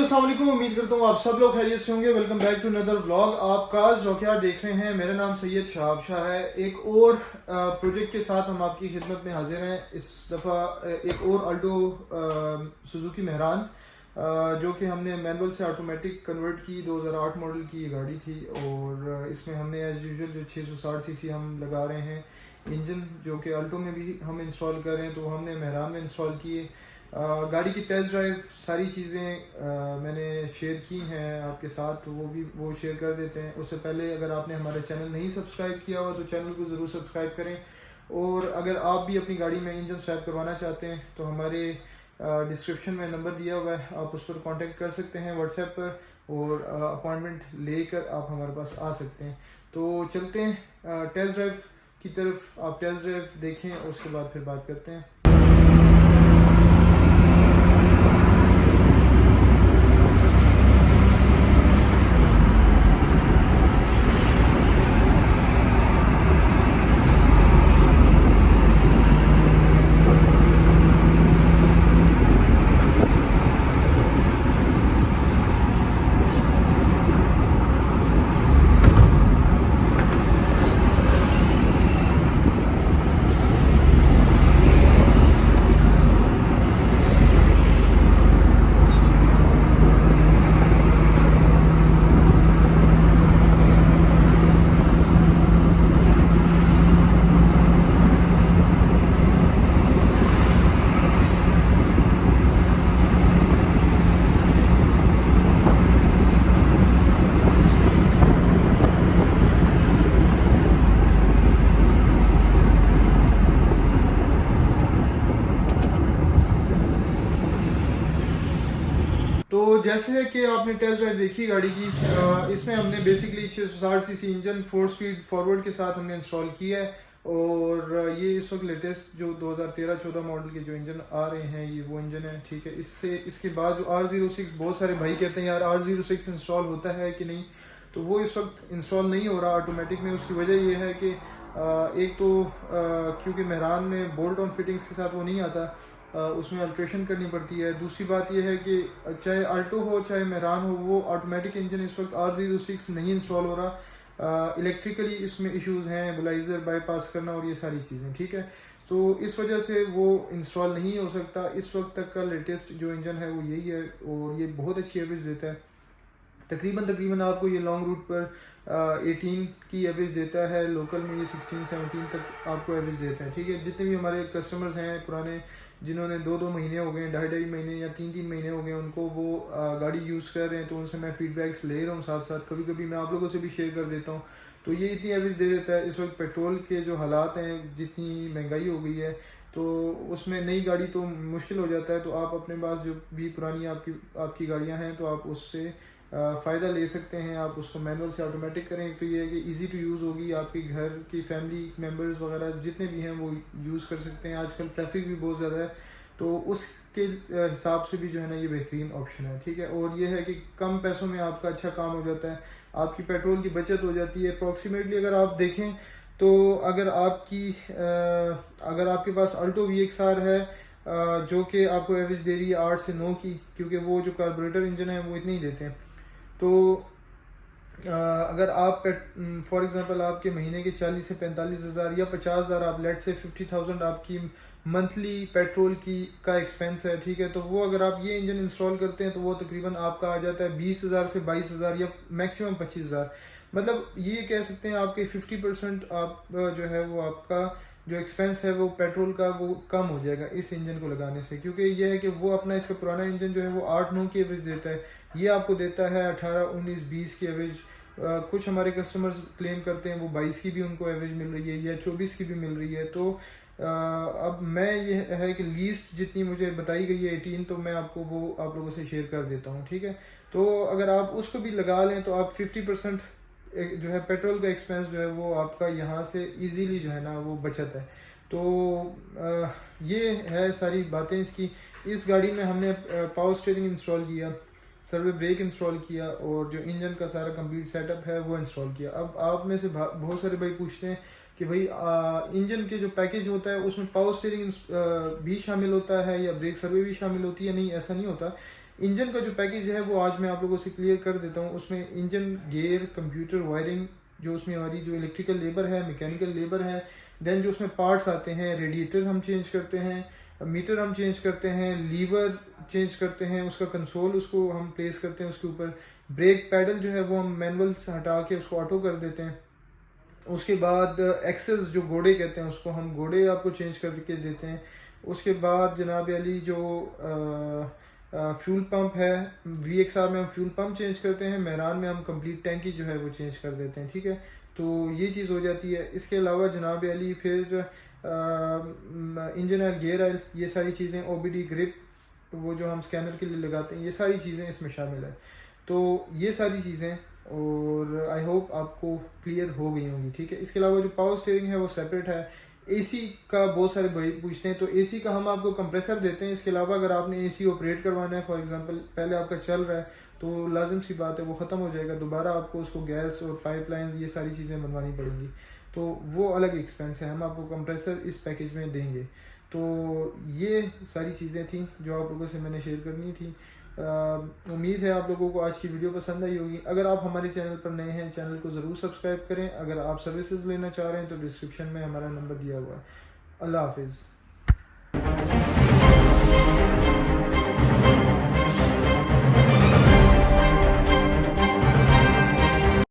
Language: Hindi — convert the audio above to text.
अस्सलाम वालेकुम। उम्मीद करता हूँ आप सब लोग खैरियत से होंगे। Welcome back to another vlog. आप काज रॉकयार्ड देख रहे हैं। मेरा नाम सैयद शाहब शाह है। एक और प्रोजेक्ट के साथ हम आपकी खिदमत में हाजिर हैं। इस दफ़ा एक और अल्टो सुजुकी मेहरान जो कि हमने मैनुअल से ऑटोमेटिक कन्वर्ट की। 2008 मॉडल की ये गाड़ी थी और इसमें हमने एज़ यूजुअल जो 660 सीसी हम लगा रहे हैं इंजन, जो कि अल्टो में भी हम इंस्टॉल कर रहे हैं, तो वो हमने मेहरान में इंस्टॉल किए। गाड़ी की टेस्ट ड्राइव सारी चीज़ें मैंने शेयर की हैं आपके साथ, तो वो शेयर कर देते हैं। उससे पहले अगर आपने हमारा चैनल नहीं सब्सक्राइब किया हुआ तो चैनल को ज़रूर सब्सक्राइब करें। और अगर आप भी अपनी गाड़ी में इंजन स्वैप करवाना चाहते हैं तो हमारे डिस्क्रिप्शन में नंबर दिया हुआ है, आप उस पर कांटेक्ट कर सकते हैं व्हाट्सएप पर, और अपॉइंटमेंट लेकर आप हमारे पास आ सकते हैं। तो चलते हैं टेस्ट ड्राइव की तरफ। आप टेस्ट ड्राइव देखें और उसके बाद फिर बात करते हैं। तो जैसे कि आपने टेस्ट ड्राइव देखी गाड़ी की, इसमें हमने basically 660 CC engine 4 speed forward के साथ हमने इंस्टॉल किया है। और ये इस वक्त लेटेस्ट जो 2013-14 मॉडल के जो इंजन आ रहे हैं, ये वो इंजन है, ठीक है। इसके बाद जो R06, बहुत सारे भाई कहते हैं यार R06 इंस्टॉल होता है कि नहीं, तो वो इस वक्त इंस्टॉल नहीं हो रहा ऑटोमेटिक में। उसकी वजह ये है कि एक तो क्योंकि मेहरान में बोल्ट ऑन फिटिंग्स के साथ वो नहीं आता, उसमें अल्ट्रेशन करनी पड़ती है। दूसरी बात यह है कि चाहे अल्टो हो चाहे मेहरान हो, वो ऑटोमेटिक इंजन इस वक्त R06 नहीं इंस्टॉल हो रहा। इलेक्ट्रिकली इसमें इश्यूज़ हैं, बुलाइजर बाईपास करना और ये सारी चीज़ें, ठीक है। तो इस वजह से वो इंस्टॉल नहीं हो सकता। इस वक्त तक का लेटेस्ट जो इंजन है वो यही है और ये बहुत अच्छी एवरेज देता है। तकरीबन आपको ये लॉन्ग रूट पर 18 की एवरेज देता है, लोकल में ये 16-17 तक आपको एवरेज देता है, ठीक है। जितने भी हमारे कस्टमर्स हैं पुराने, जिन्होंने 2-2 महीने हो गए, 2.5 महीने या 3-3 महीने हो गए उनको वो गाड़ी यूज़ कर रहे हैं, तो उनसे मैं फीडबैक्स ले रहा हूँ साथ साथ। कभी कभी मैं आप लोगों से भी शेयर कर देता हूँ। तो ये इतनी एवरेज दे देता है। इस वक्त पेट्रोल के जो हालात हैं, जितनी महंगाई हो गई है, तो उसमें नई गाड़ी तो मुश्किल हो जाता है। तो आप अपने पास जो भी पुरानी आपकी गाड़ियाँ हैं, तो आप उससे फ़ायदा ले सकते हैं। आप उसको मैनुअल से ऑटोमेटिक करें, तो ये है कि इजी टू यूज़ होगी। आपके घर की फैमिली मेम्बर्स वगैरह जितने भी हैं वो यूज़ कर सकते हैं। आजकल ट्रैफिक भी बहुत ज़्यादा है, तो उसके हिसाब से भी जो है ना ये बेहतरीन ऑप्शन है, ठीक है। और ये है कि कम पैसों में आपका अच्छा काम हो जाता है, आपकी पेट्रोल की बचत हो जाती है। अप्रॉक्सीमेटली अगर आप देखें तो अगर आपके पास अल्टो VXR है जो कि आपको एवरेज दे रही है 8 से 9 की, क्योंकि वो जो कार्बोरेटर इंजन है वो इतने ही देते हैं। तो अगर आप फॉर एग्जांपल आपके महीने के 40 से 45 हज़ार या 50 हज़ार, आप लेट से 50,000 आपकी मंथली पेट्रोल की का एक्सपेंस है, ठीक है। तो वो अगर आप ये इंजन इंस्टॉल करते हैं तो वो तकरीबन आपका आ जाता है 20,000 से 22,000 या मैक्सिमम 25,000। मतलब ये कह सकते हैं आपके 50% आप जो है वो आपका जो एक्सपेंस है वो पेट्रोल का वो कम हो जाएगा इस इंजन को लगाने से। क्योंकि ये है कि वो अपना इसका पुराना इंजन जो है वो 8-9 की एवरेज देता है, ये आपको देता है 18-19-20 की एवरेज। कुछ हमारे कस्टमर्स क्लेम करते हैं वो 22 की भी उनको एवरेज मिल रही है या 24 की भी मिल रही है। तो अब मैं ये है कि लीस्ट जितनी मुझे बताई गई है 18, तो मैं आपको वो आप लोगों से शेयर कर देता हूँ, ठीक है। तो अगर आप उसको भी लगा लें तो आप 50% जो है पेट्रोल का एक्सपेंस जो है वो आपका यहाँ से इजीली जो है ना वो बचत है। तो ये है सारी बातें इसकी। इस गाड़ी में हमने पावर स्टीयरिंग इंस्टॉल किया, सर्वे ब्रेक इंस्टॉल किया और जो इंजन का सारा कंप्लीट सेटअप है वो इंस्टॉल किया। अब आप में से बहुत सारे भाई पूछते हैं कि भाई इंजन के जो पैकेज होता है उसमें पावर स्टीयरिंग भी शामिल होता है या ब्रेक सर्वे भी शामिल होती है। नहीं, ऐसा नहीं होता। इंजन का जो पैकेज है वो आज मैं आप लोगों से क्लियर कर देता हूँ। उसमें इंजन, गेयर, कंप्यूटर, वायरिंग, जो उसमें हमारी जो इलेक्ट्रिकल लेबर है, मैकेनिकल लेबर है, देन जो उसमें पार्ट्स आते हैं, रेडिएटर हम चेंज करते हैं, मीटर हम चेंज करते हैं, लीवर चेंज करते हैं, उसका कंसोल उसको हम प्लेस करते हैं उसके ऊपर, ब्रेक पैडल जो है वो हम मैनुअल से हटा के उसको ऑटो कर देते हैं। उसके बाद एक्सेस जो घोड़े कहते हैं उसको हम घोड़े आपको चेंज करके देते हैं। उसके बाद जनाब अली जो फ्यूल पंप है, VXR में हम फ्यूल पंप चेंज करते हैं, मेहरान में हम कंप्लीट टैंकी जो है वो चेंज कर देते हैं, ठीक है। तो ये चीज़ हो जाती है। इसके अलावा जनाब अली फिर इंजन ऑयल, गियर ऑयल, ये सारी चीज़ें, OBD ग्रिप वो जो हम स्कैनर के लिए लगाते हैं, ये सारी चीज़ें इसमें शामिल है। तो ये सारी चीज़ें, और आई होप आपको क्लियर हो गई होंगी, ठीक है। इसके अलावा जो पावर स्टीयरिंग है वो सेपरेट है। AC का बहुत सारे भाई पूछते हैं, तो AC का हम आपको कंप्रेसर देते हैं। इसके अलावा अगर आपने AC ऑपरेट करवाना है, फॉर एग्जांपल पहले आपका चल रहा है तो लाजिम सी बात है वो ख़त्म हो जाएगा, दोबारा आपको उसको गैस और पाइपलाइन ये सारी चीज़ें बनवानी पड़ेंगी, तो वो अलग एक्सपेंस है, हम आपको कंप्रेसर इस पैकेज में देंगे। तो ये सारी चीज़ें थी जो आप लोगों से मैंने शेयर करनी थी। उम्मीद है आप लोगों को आज की वीडियो पसंद आई होगी। अगर आप हमारे चैनल पर नए हैं, चैनल को ज़रूर सब्सक्राइब करें। अगर आप सर्विसेज लेना चाह रहे हैं तो डिस्क्रिप्शन में हमारा नंबर दिया हुआ है। अल्लाह हाफिज़।